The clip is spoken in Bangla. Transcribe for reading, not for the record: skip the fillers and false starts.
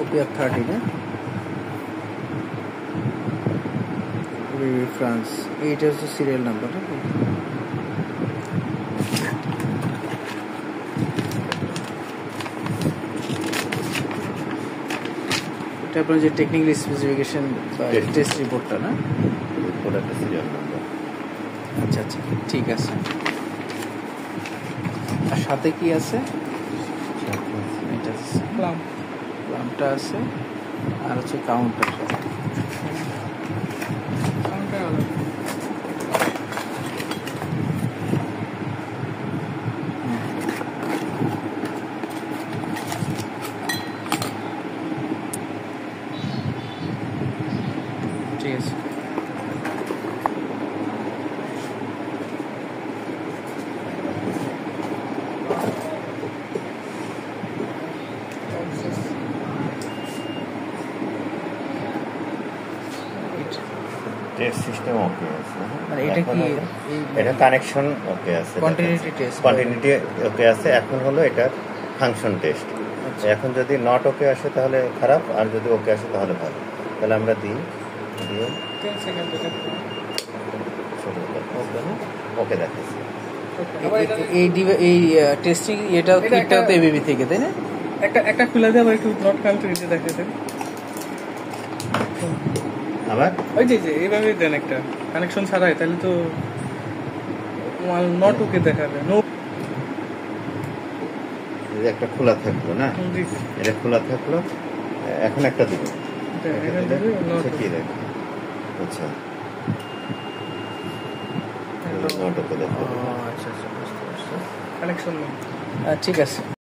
OPR 30 না ফ্রান্স, এইটা হচ্ছে সিরিয়াল নাম্বার নাকি? এটা আপনার যে টেকনিক্যাল স্পেসিফিকেশন বা টেস্ট রিপোর্টটা না, প্রোডাক্টের সিরিয়াল নাম্বার। আচ্ছা আচ্ছা, ঠিক আছে। আর সাথে কি আছে? এটা প্লামটা আছে, আর হচ্ছে কাউন্টার। ঠিক আছে। টেস্ট সিস্টেম ওকে আছে, মানে এটা কি এটা কানেকশন ওকে আছে, কন্টিনিউটি টেস্ট, কন্টিনিউটি ওকে আছে। এখন হলো এটা ফাংশন টেস্ট। এখন যদি নট ওকে আসে তাহলে খারাপ, আর যদি ওকে আসে তাহলে ভালো। তাহলে আমরা দিই ওকে দেখাচ্ছি। এই টেস্টিং এটা তো এবিবি থেকে, তাই না? একটা খুলে দেবো, একটু নট কানেক্টেড দেখাতে আবার ওই যে এইভাবে দেন একটা কানেকশন ছাড়াই, তাহলে তো নট ওকে দেখাবে। নো, একটা খোলা থাকলো না, এটা খোলা থাকলো। এখন একটা দিব, ঠিকই দেখ। আচ্ছা, নট ওকে দেখো। আচ্ছা আচ্ছা, বুঝতে পারছি। কানেকশন ঠিক আছে।